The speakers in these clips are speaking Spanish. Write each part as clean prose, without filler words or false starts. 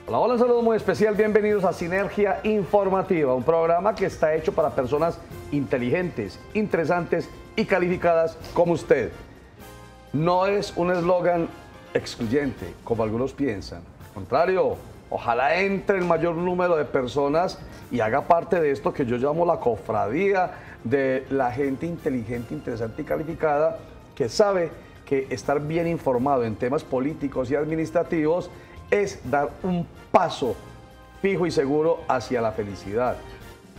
Hola, hola, un saludo muy especial, bienvenidos a Sinergia Informativa, un programa que está hecho para personas inteligentes, interesantes y calificadas como usted. No es un eslogan excluyente, como algunos piensan. Al contrario, ojalá entre el mayor número de personas y haga parte de esto que yo llamo la cofradía de la gente inteligente, interesante y calificada, que sabe que estar bien informado en temas políticos y administrativos es dar un paso fijo y seguro hacia la felicidad.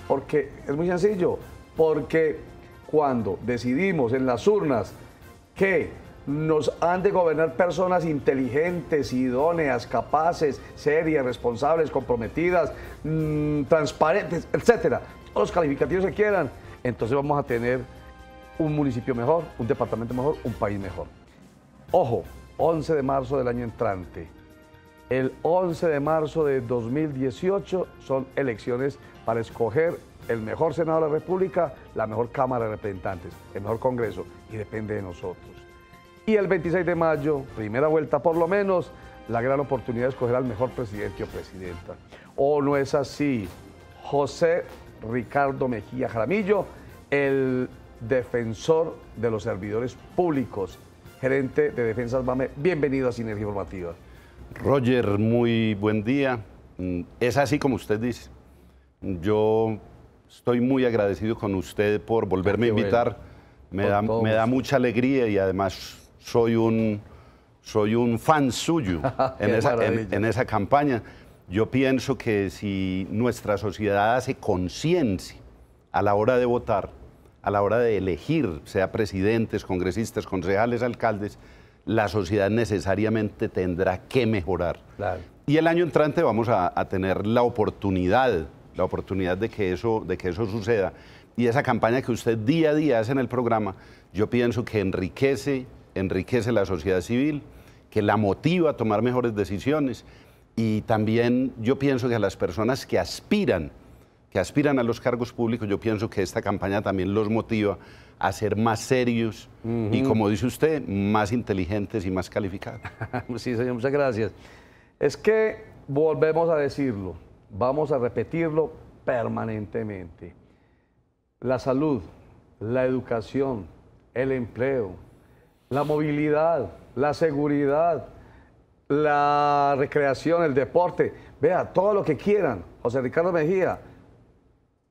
Porque es muy sencillo, porque cuando decidimos en las urnas que nos han de gobernar personas inteligentes, idóneas, capaces, serias, responsables, comprometidas, transparentes, etcétera, todos los calificativos que quieran, entonces vamos a tener un municipio mejor, un departamento mejor, un país mejor. Ojo, 11 de marzo del año entrante. El 11 de marzo de 2018 son elecciones para escoger el mejor Senado de la República, la mejor Cámara de Representantes, el mejor Congreso, y depende de nosotros. Y el 26 de mayo, primera vuelta por lo menos, la gran oportunidad de escoger al mejor presidente o presidenta. ¿O no es así? José Ricardo Mejía Jaramillo, el defensor de los servidores públicos, gerente de Defensas BAME, bienvenido a Sinergia Informativa. Roger, muy buen día. Es así como usted dice. Yo estoy muy agradecido con usted por volverme a invitar. Bueno. Me da mucha alegría y además soy un fan suyo en esa campaña. Yo pienso que si nuestra sociedad hace conciencia a la hora de votar, a la hora de elegir, sea presidentes, congresistas, concejales, alcaldes, la sociedad necesariamente tendrá que mejorar. Claro. Y el año entrante vamos a tener la oportunidad de que eso suceda. Y esa campaña que usted día a día hace en el programa, yo pienso que enriquece la sociedad civil, que la motiva a tomar mejores decisiones. Y también yo pienso que a las personas que aspiran a los cargos públicos, yo pienso que esta campaña también los motiva a ser más serios y, como dice usted, más inteligentes y más calificados. Sí, señor, muchas gracias. Es que volvemos a decirlo, vamos a repetirlo permanentemente. La salud, la educación, el empleo, la movilidad, la seguridad, la recreación, el deporte, vea, todo lo que quieran, José Ricardo Mejía,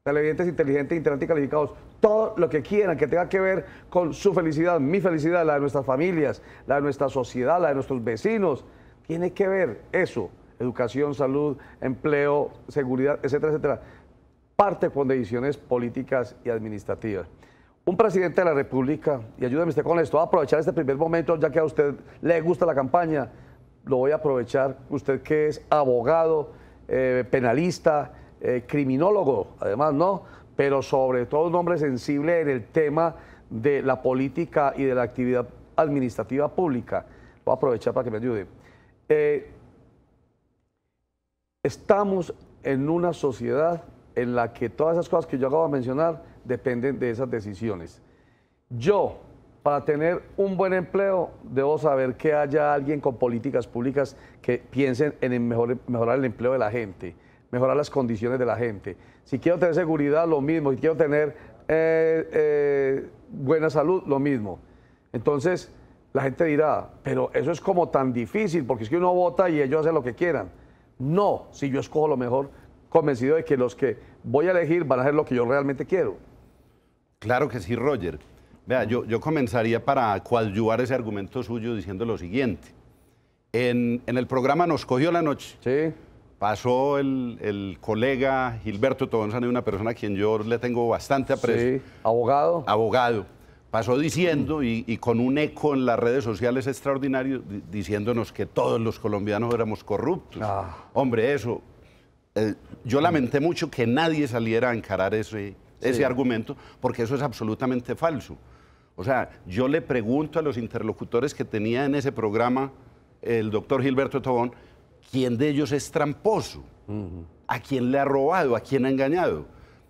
televidentes inteligentes, interesantes y calificados, todo lo que quieran que tenga que ver con su felicidad, mi felicidad, la de nuestras familias, la de nuestra sociedad, la de nuestros vecinos, tiene que ver eso, educación, salud, empleo, seguridad, etcétera, etcétera, parte con decisiones políticas y administrativas. Un presidente de la República, y ayúdeme usted con esto, voy a aprovechar este primer momento, ya que a usted le gusta la campaña, lo voy a aprovechar, usted que es abogado, penalista, criminólogo, además, ¿no? Pero sobre todo un hombre sensible en el tema de la política y de la actividad administrativa pública. Voy a aprovechar para que me ayude. Estamos en una sociedad en la que todas esas cosas que yo acabo de mencionar dependen de esas decisiones. Yo, para tener un buen empleo, debo saber que haya alguien con políticas públicas que piensen en mejorar el empleo de la gente, mejorar las condiciones de la gente. Si quiero tener seguridad, lo mismo. Si quiero tener buena salud, lo mismo. Entonces, la gente dirá, pero eso es como tan difícil, porque es que uno vota y ellos hacen lo que quieran. No, si yo escojo lo mejor, convencido de que los que voy a elegir van a hacer lo que yo realmente quiero. Claro que sí, Roger. Vea, yo comenzaría para coadyuvar ese argumento suyo diciendo lo siguiente. En el programa Nos Cogió la Noche. Sí. Pasó el colega Gilberto Tobón Sanabria, una persona a quien yo le tengo bastante aprecio. Sí, abogado. Abogado. pasó diciendo, y con un eco en las redes sociales extraordinario, diciéndonos que todos los colombianos éramos corruptos. Hombre, eso, yo lamenté mucho que nadie saliera a encarar ese argumento, porque eso es absolutamente falso. O sea, yo le pregunto a los interlocutores que tenía en ese programa el doctor Gilberto Tobón, ¿quién de ellos es tramposo? ¿A quién le ha robado? ¿A quién ha engañado?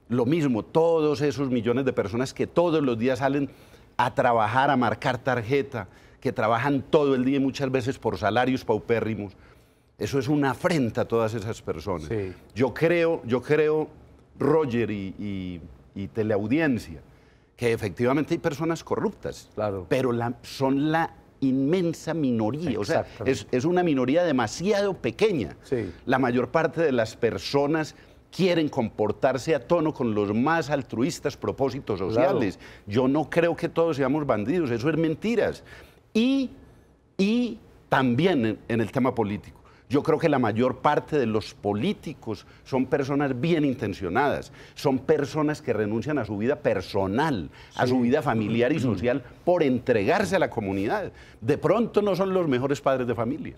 Lo mismo, todos esos millones de personas que todos los días salen a trabajar, a marcar tarjeta, que trabajan todo el día y muchas veces por salarios paupérrimos. Eso es una afrenta a todas esas personas. Sí. Yo creo, Roger y teleaudiencia, que efectivamente hay personas corruptas, claro, pero son la inmensa minoría. O sea, es una minoría demasiado pequeña. Sí. La mayor parte de las personas quieren comportarse a tono con los más altruistas propósitos sociales. Claro. Yo no creo que todos seamos bandidos, eso es mentiras. Y también en el tema político. Yo creo que la mayor parte de los políticos son personas bien intencionadas, son personas que renuncian a su vida personal, a su vida familiar y social por entregarse a la comunidad. De pronto no son los mejores padres de familia,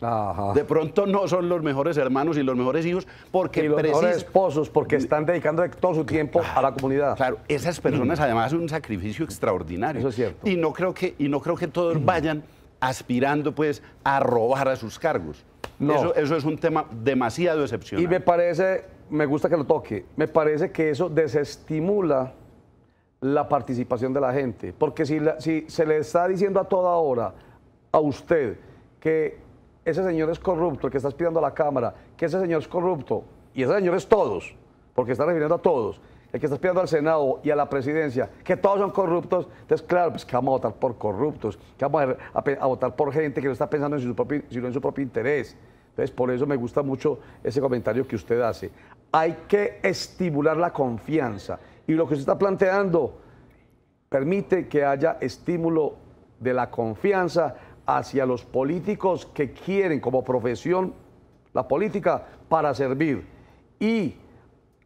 de pronto no son los mejores hermanos y los mejores hijos, porque y los mejores esposos, porque están dedicando todo su tiempo a la comunidad. Claro, esas personas además hacen un sacrificio extraordinario. Eso es cierto. Y no creo que todos vayan aspirando pues a robar a sus cargos. No. Eso es un tema demasiado excepcional. Y me gusta que lo toque, me parece que eso desestimula la participación de la gente, porque si se le está diciendo a toda hora a usted que ese señor es corrupto, el que está aspirando a la Cámara, que ese señor es corrupto, y ese señor es todos, porque está refiriendo a todos, el que está aspirando al Senado y a la presidencia, que todos son corruptos, entonces claro, pues que vamos a votar por corruptos, que vamos a votar por gente que no está pensando en sino en su propio interés. Entonces, por eso me gusta mucho ese comentario que usted hace. Hay que estimular la confianza, y lo que usted está planteando permite que haya estímulo de la confianza hacia los políticos que quieren como profesión la política para servir, y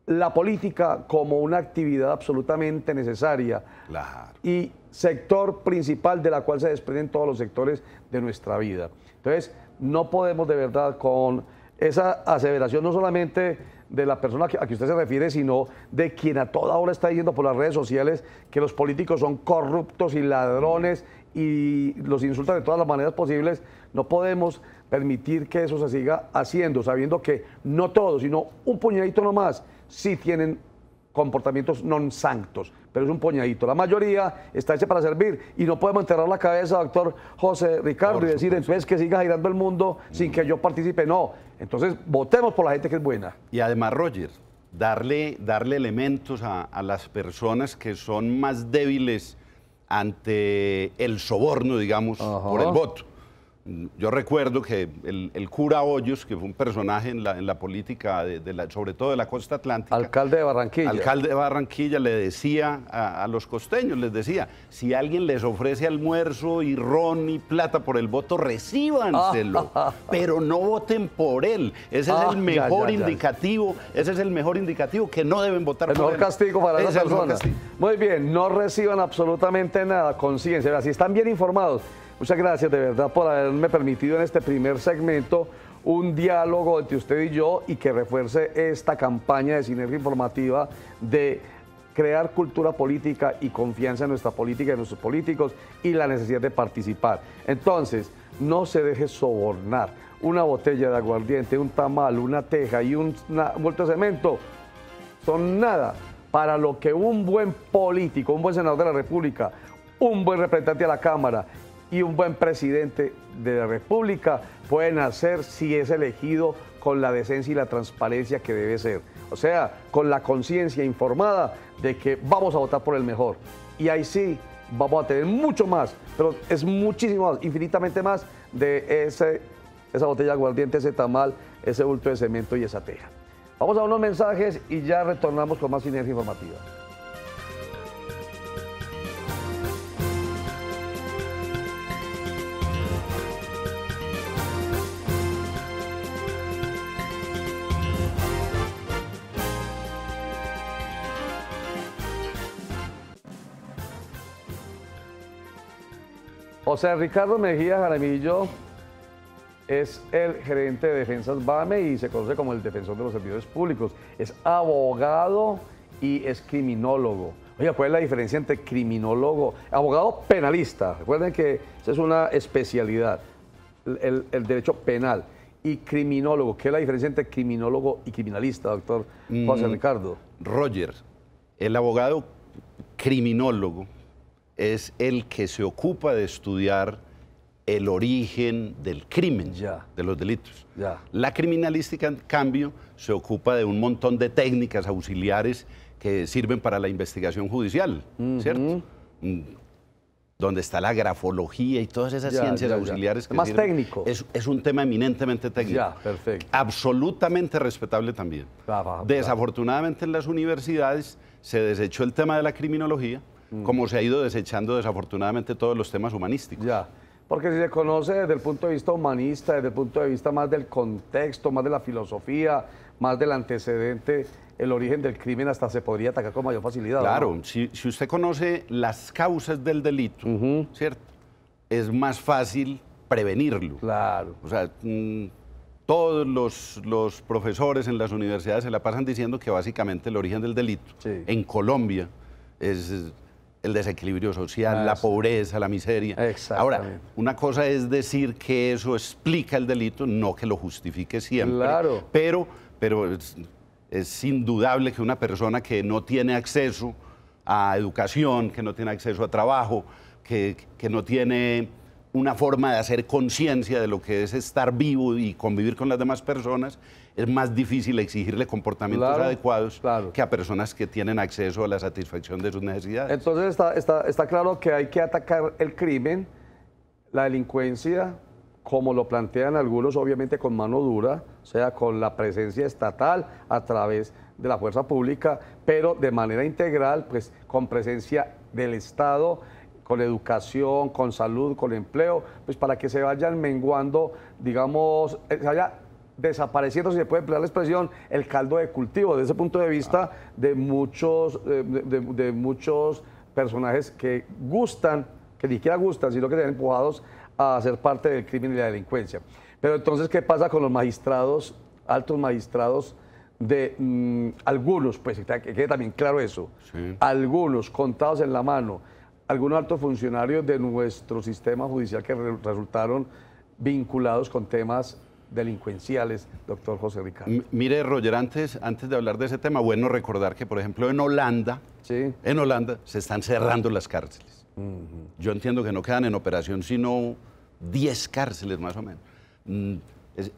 la política como una actividad absolutamente necesaria, claro, y sector principal de la cual se desprenden todos los sectores de nuestra vida. Entonces, no podemos de verdad con esa aseveración, no solamente de la persona a que usted se refiere, sino de quien a toda hora está diciendo por las redes sociales que los políticos son corruptos y ladrones y los insultan de todas las maneras posibles. No podemos permitir que eso se siga haciendo, sabiendo que no todos, sino un puñadito nomás, sí tienen comportamientos non sanctos, pero es un puñadito. La mayoría está hecha para servir, y no podemos enterrar la cabeza, doctor José Ricardo, y decir entonces que siga girando el mundo sin que yo participe. No, entonces votemos por la gente que es buena. Y además, Roger, darle elementos a las personas que son más débiles ante el soborno, digamos, por el voto. Yo recuerdo que el cura Hoyos, que fue un personaje en la política, sobre todo de la costa atlántica. Alcalde de Barranquilla. Alcalde de Barranquilla le decía a los costeños, les decía, si alguien les ofrece almuerzo y ron y plata por el voto, recíbanselo, pero no voten por él. Ese es el mejor indicativo, ese es el mejor indicativo, que no deben votar por él. El mejor castigo para esas personas. Muy bien, no reciban absolutamente nada, conciencia, si están bien informados. Muchas gracias de verdad por haberme permitido en este primer segmento un diálogo entre usted y yo, y que refuerce esta campaña de Sinergia Informativa de crear cultura política y confianza en nuestra política y en nuestros políticos, y la necesidad de participar. Entonces, no se deje sobornar. Una botella de aguardiente, un tamal, una teja y un bulto de cemento son nada para lo que un buen político, un buen senador de la República, un buen representante de la Cámara y un buen presidente de la República pueden hacer si es elegido con la decencia y la transparencia que debe ser. O sea, con la conciencia informada de que vamos a votar por el mejor. Y ahí sí vamos a tener mucho más, pero es muchísimo más, infinitamente más de esa botella de aguardiente, ese tamal, ese bulto de cemento y esa teja. Vamos a unos mensajes y ya retornamos con más Sinergia Informativa. José Ricardo Mejía Jaramillo es el gerente de defensas BAME y se conoce como el defensor de los servidores públicos. Es abogado y es criminólogo. Oiga, ¿cuál es la diferencia entre criminólogo, abogado penalista? Recuerden que esa es una especialidad, el derecho penal. Y criminólogo, ¿qué es la diferencia entre criminólogo y criminalista, doctor José Ricardo? Roger, el abogado criminólogo es el que se ocupa de estudiar el origen del crimen, de los delitos. La criminalística, en cambio, se ocupa de un montón de técnicas auxiliares que sirven para la investigación judicial, ¿cierto? Donde está la grafología y todas esas ciencias auxiliares. Que más sirven. Técnico. Es un tema eminentemente técnico. Perfecto. Absolutamente respetable también. Desafortunadamente en las universidades se desechó el tema de la criminología, como se ha ido desechando desafortunadamente todos los temas humanísticos. Porque si se conoce desde el punto de vista humanista, desde el punto de vista más del contexto, más de la filosofía, más del antecedente, el origen del crimen hasta se podría atacar con mayor facilidad. Claro, ¿no? si usted conoce las causas del delito, ¿cierto? Es más fácil prevenirlo. Claro. O sea, todos los profesores en las universidades se la pasan diciendo que básicamente el origen del delito en Colombia es el desequilibrio social, la pobreza, la miseria. Ahora, una cosa es decir que eso explica el delito, no que lo justifique siempre. Claro. Pero es indudable que una persona que no tiene acceso a educación, que no tiene acceso a trabajo, que no tiene una forma de hacer conciencia de lo que es estar vivo y convivir con las demás personas, es más difícil exigirle comportamientos adecuados que a personas que tienen acceso a la satisfacción de sus necesidades. Entonces está claro que hay que atacar el crimen, la delincuencia, como lo plantean algunos, obviamente con mano dura, o sea, con la presencia estatal a través de la fuerza pública, pero de manera integral, pues con presencia del Estado, con educación, con salud, con empleo, pues para que se vayan menguando, digamos, se vaya desapareciendo, si se puede emplear la expresión, el caldo de cultivo. Desde ese punto de vista, de muchos personajes que gustan, que ni siquiera gustan, sino que se ven empujados a ser parte del crimen y la delincuencia. Pero entonces, ¿qué pasa con los magistrados, altos magistrados de algunos, pues que quede también claro eso, algunos contados en la mano, algunos altos funcionarios de nuestro sistema judicial que resultaron vinculados con temas delincuenciales, doctor José Ricardo? Mire, Roger, antes de hablar de ese tema, bueno recordar que, por ejemplo, en Holanda se están cerrando las cárceles. Yo entiendo que no quedan en operación sino 10 cárceles más o menos.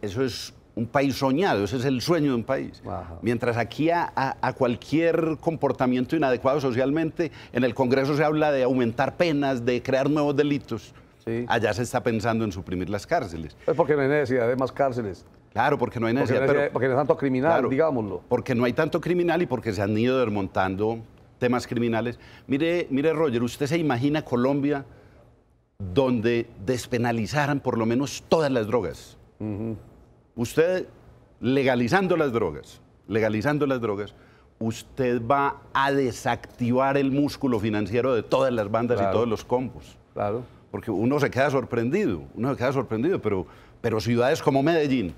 Eso es un país soñado, ese es el sueño de un país. Mientras aquí a cualquier comportamiento inadecuado socialmente, en el Congreso se habla de aumentar penas, de crear nuevos delitos. Allá se está pensando en suprimir las cárceles. Es porque no hay necesidad de más cárceles. Claro, porque no hay necesidad. Porque no hay tanto criminal, digámoslo. Porque no hay tanto criminal y porque se han ido desmontando temas criminales. Mire, Roger, ¿usted se imagina Colombia donde despenalizaran por lo menos todas las drogas? Usted, legalizando las drogas, usted va a desactivar el músculo financiero de todas las bandas y todos los combos. Porque uno se queda sorprendido, pero ciudades como Medellín,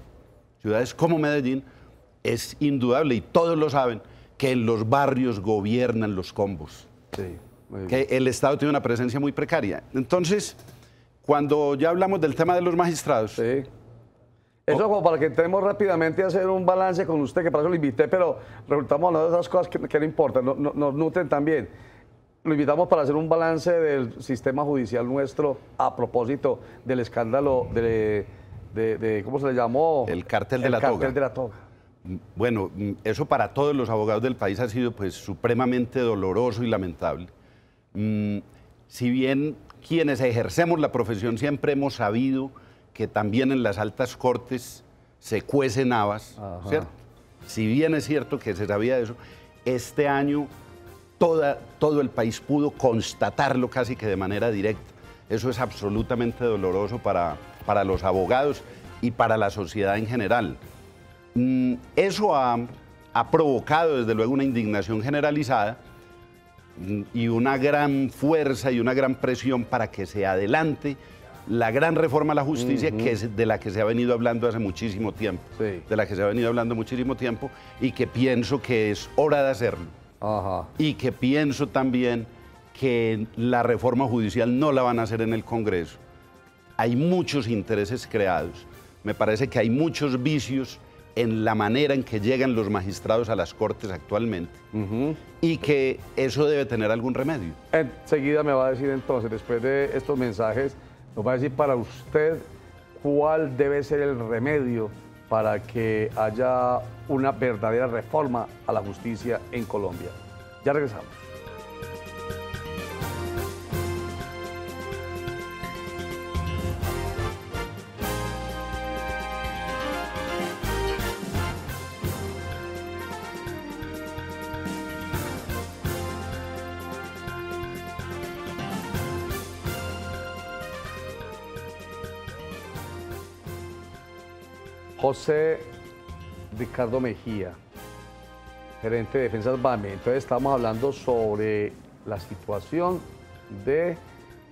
es indudable, y todos lo saben, que en los barrios gobiernan los combos. Que el Estado tiene una presencia muy precaria. Entonces, cuando ya hablamos del tema de los magistrados... Eso como para que entremos rápidamente a hacer un balance con usted, que para eso lo invité, pero resultamos hablando de esas cosas que no importan, nos nutren también. Lo invitamos para hacer un balance del sistema judicial nuestro a propósito del escándalo de ¿cómo se le llamó? El cártel de la toga. Bueno, eso para todos los abogados del país ha sido pues supremamente doloroso y lamentable. Si bien quienes ejercemos la profesión siempre hemos sabido que también en las altas cortes se cuecen habas, ¿cierto? Si bien es cierto que se sabía de eso, este año todo el país pudo constatarlo casi que de manera directa. Eso es absolutamente doloroso para los abogados y para la sociedad en general. Eso ha provocado desde luego una indignación generalizada. y una gran fuerza y una gran presión para que se adelante la gran reforma a la justicia, que es de la que se ha venido hablando hace muchísimo tiempo, de la que se ha venido hablando muchísimo tiempo, y que pienso que es hora de hacerlo. Y que pienso también que la reforma judicial no la van a hacer en el Congreso. Hay muchos intereses creados. Me parece que hay muchos vicios en la manera en que llegan los magistrados a las Cortes actualmente, y que eso debe tener algún remedio. Enseguida me va a decir entonces, después de estos mensajes, nos va a decir para usted cuál debe ser el remedio para que haya una verdadera reforma a la justicia en Colombia. Ya regresamos. José Ricardo Mejía, gerente de Defensas BAME. Entonces estamos hablando sobre la situación de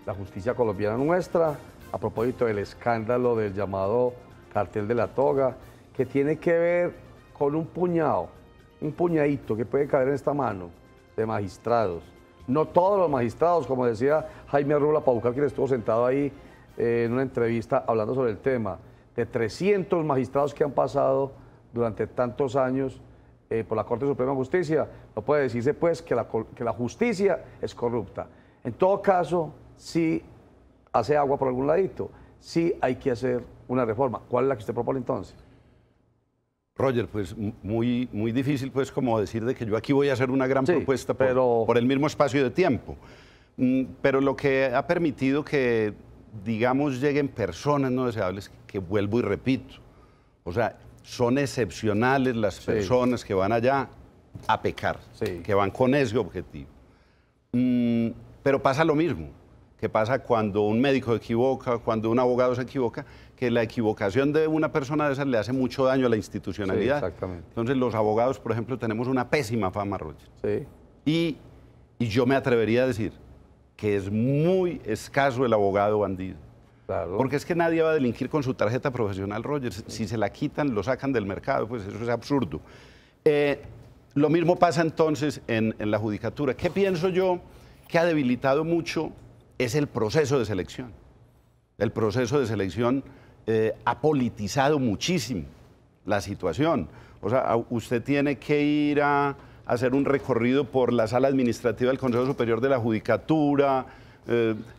la justicia colombiana nuestra, a propósito del escándalo del llamado cartel de la toga, que tiene que ver con un puñadito que puede caer en esta mano de magistrados. No todos los magistrados, como decía Jaime Arrula Paucar, quien estuvo sentado ahí en una entrevista hablando sobre el tema, de 300 magistrados que han pasado durante tantos años por la Corte Suprema de Justicia, no puede decirse pues que la justicia es corrupta. En todo caso, sí hace agua por algún ladito, sí hay que hacer una reforma. ¿Cuál es la que usted propone entonces? Roger, pues muy difícil pues como decir de que yo aquí voy a hacer una gran propuesta por el mismo espacio de tiempo. Pero lo que ha permitido que, digamos, lleguen personas no deseables, que vuelvo y repito, o sea, son excepcionales las personas que van allá a pecar, que van con ese objetivo. Pero pasa lo mismo que pasa cuando un médico se equivoca, cuando un abogado se equivoca, que la equivocación de una persona de esas le hace mucho daño a la institucionalidad. Sí, exactamente. Entonces los abogados, por ejemplo, tenemos una pésima fama, Roger. Sí. Y yo me atrevería a decir que es muy escaso el abogado bandido. Claro. Porque es que nadie va a delinquir con su tarjeta profesional, Roger. Si se la quitan, lo sacan del mercado, pues eso es absurdo. Lo mismo pasa entonces en la judicatura. ¿Qué pienso yo que ha debilitado mucho? Es el proceso de selección. El proceso de selección ha politizado muchísimo la situación. O sea, usted tiene que ir a hacer un recorrido por la sala administrativa del Consejo Superior de la Judicatura.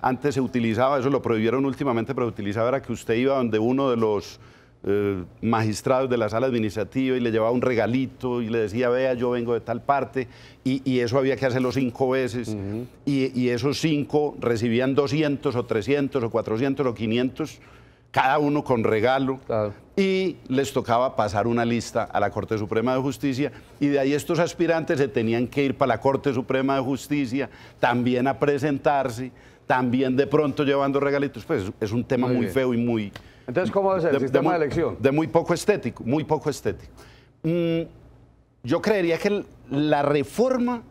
Antes se utilizaba, eso lo prohibieron últimamente, pero utilizaba era que usted iba donde uno de los magistrados de la sala administrativa y le llevaba un regalito y le decía, vea, yo vengo de tal parte, y eso había que hacerlo 5 veces, y esos 5 recibían 200 o 300 o 400 o 500, cada uno con regalo, claro. Y les tocaba pasar una lista a la Corte Suprema de Justicia, y de ahí estos aspirantes se tenían que ir para la Corte Suprema de Justicia, también a presentarse, también de pronto llevando regalitos. Pues es un tema muy feo y muy... Entonces, ¿cómo es el sistema de elección? De muy poco estético, muy poco estético. Yo creería que la reforma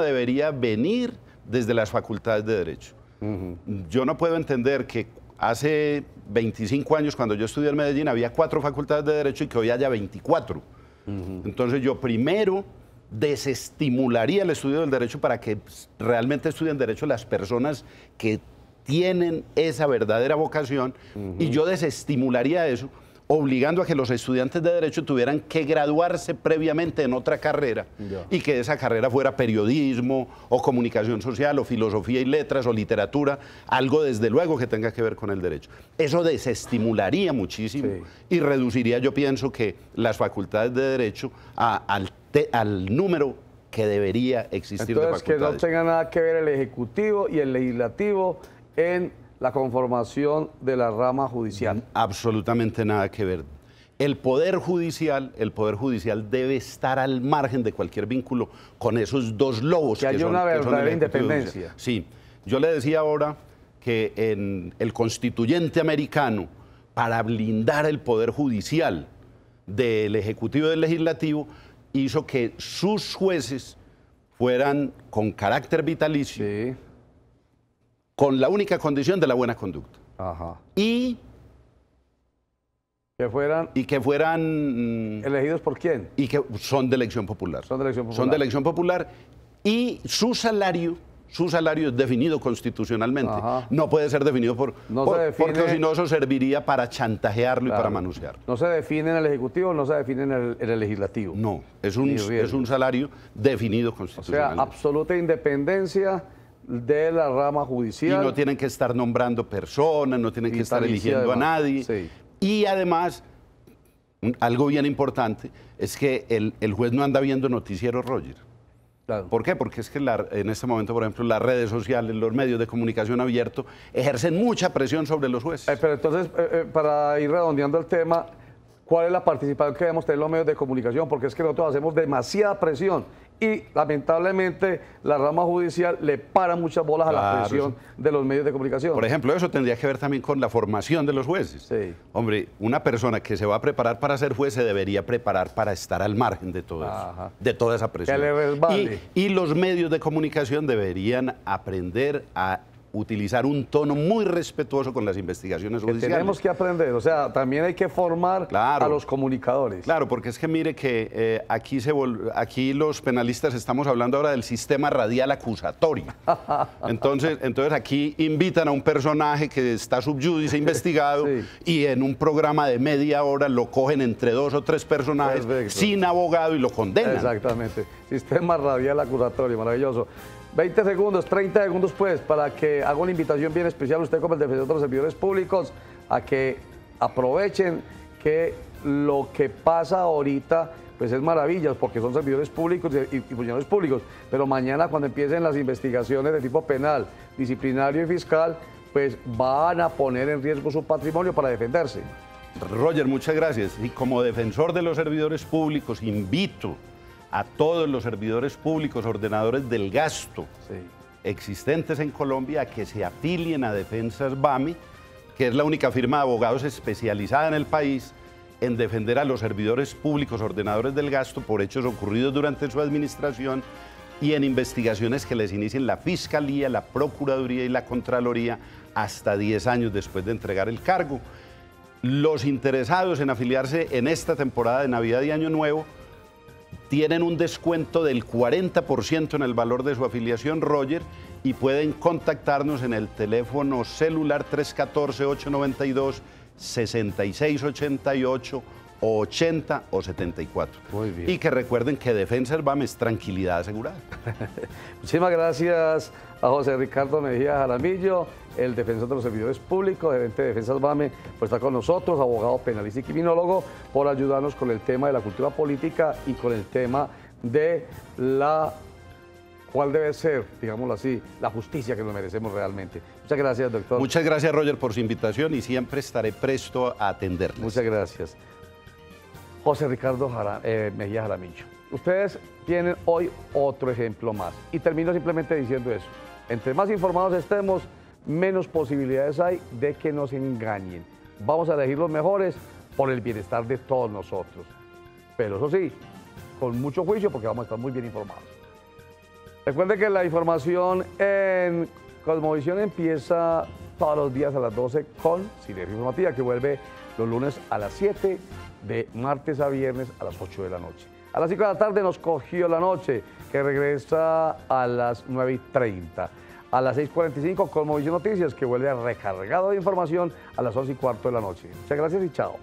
debería venir desde las facultades de Derecho. Yo no puedo entender que hace 25 años, cuando yo estudié en Medellín, había 4 facultades de Derecho y que hoy haya 24. Entonces yo primero desestimularía el estudio del Derecho para que realmente estudien Derecho las personas que tienen esa verdadera vocación, y yo desestimularía eso, obligando a que los estudiantes de Derecho tuvieran que graduarse previamente en otra carrera, y que esa carrera fuera periodismo, o comunicación social, o filosofía y letras, o literatura, algo desde luego que tenga que ver con el Derecho. Eso desestimularía muchísimo y reduciría, yo pienso, que las facultades de Derecho al número que debería existir. Entonces, de facultades. Que no tenga nada que ver el Ejecutivo y el Legislativo en la conformación de la rama judicial. Absolutamente nada que ver. El Poder Judicial debe estar al margen de cualquier vínculo con esos dos lobos. Que haya una verdadera independencia. Sí. Yo le decía ahora que en el constituyente americano, para blindar el Poder Judicial del Ejecutivo y del Legislativo, hizo que sus jueces fueran con carácter vitalicio, Sí. con la única condición de la buena conducta. Ajá. Y Que fueran elegidos elegidos por quién. y que son de elección popular. Son de elección popular. Son de elección popular y su salario es definido constitucionalmente. Ajá. No puede ser definido Se define, porque si no eso serviría para chantajearlo y para manosearlo. No se define en el Ejecutivo, no se define en el Legislativo. No, es un salario definido O sea, constitucionalmente. absoluta independencia de la rama Y judicial. no tienen que estar nombrando personas, no tienen que estar Vitalicia, eligiendo a además. nadie. Sí. Y además, algo bien importante es que el juez no anda viendo noticieros, Roger. Claro. ¿Por qué? Porque es que en este momento, por ejemplo, las redes sociales, los medios de comunicación abiertos ejercen mucha presión sobre los jueces. Pero entonces, para ir redondeando el tema, ¿cuál es la participación que debemos tener los medios de comunicación? Porque es que nosotros hacemos demasiada presión y lamentablemente la rama judicial le para muchas bolas a la Claro, presión de los medios de comunicación. Por ejemplo, eso tendría que ver también con la formación de los jueces. Sí. Hombre, una persona que se va a preparar para ser juez se debería preparar para estar al margen de todo Ajá. eso, de toda esa presión. Que le resbale. Y los medios de comunicación deberían aprender a utilizar un tono muy respetuoso con las investigaciones Que judiciales. tenemos que aprender, o sea, también hay que formar Claro. a los comunicadores. Claro, porque es que mire que aquí los penalistas estamos hablando ahora del sistema radial acusatorio. Entonces aquí invitan a un personaje que está subyúdice investigado Sí. y en un programa de media hora lo cogen entre 2 o 3 personajes Perfecto. sin abogado y lo condenan. Exactamente. Sistema radial acusatorio, maravilloso. 20 segundos, 30 segundos pues, para que haga una invitación bien especial usted como el defensor de los servidores públicos a que aprovechen que lo que pasa ahorita pues es maravillas porque son servidores públicos y funcionarios públicos, pero mañana cuando empiecen las investigaciones de tipo penal, disciplinario y fiscal, pues van a poner en riesgo su patrimonio para defenderse. Roger, muchas gracias. Y como defensor de los servidores públicos, invito a todos los servidores públicos, ordenadores del gasto Sí. existentes en Colombia a que se afilien a Defensas BAMI, que es la única firma de abogados especializada en el país en defender a los servidores públicos, ordenadores del gasto por hechos ocurridos durante su administración y en investigaciones que les inicien la Fiscalía, la Procuraduría y la Contraloría hasta 10 años después de entregar el cargo. Los interesados en afiliarse en esta temporada de Navidad y Año Nuevo tienen un descuento del 40% en el valor de su afiliación, Roger, y pueden contactarnos en el teléfono celular 314-892-6688 o 80 o 74. Muy bien. Y que recuerden que Defensas BAM es tranquilidad asegurada. Muchísimas gracias a José Ricardo Mejía Jaramillo, el defensor de los servidores públicos, gerente de Defensas BAME, por estar con nosotros, abogado penalista y criminólogo, por ayudarnos con el tema de la cultura política y con el tema de cuál debe ser, digámoslo así, la justicia que nos merecemos realmente. Muchas gracias, doctor. Muchas gracias, Roger, por su invitación y siempre estaré presto a atenderles. Muchas gracias. José Ricardo Mejía Jaramillo. Ustedes tienen hoy otro ejemplo más. Y termino simplemente diciendo eso. Entre más informados estemos, menos posibilidades hay de que nos engañen. Vamos a elegir los mejores por el bienestar de todos nosotros. Pero eso sí, con mucho juicio porque vamos a estar muy bien informados. Recuerden que la información en Cosmovisión empieza todos los días a las 12 con Sinergia Informativa, que vuelve los lunes a las 7, de martes a viernes a las 8 de la noche. A las 5 de la tarde nos cogió la noche, que regresa a las 9:30. A las 6:45 Cosmovisión Noticias, que vuelve recargado de información a las 11:15 de la noche. Muchas gracias y chao.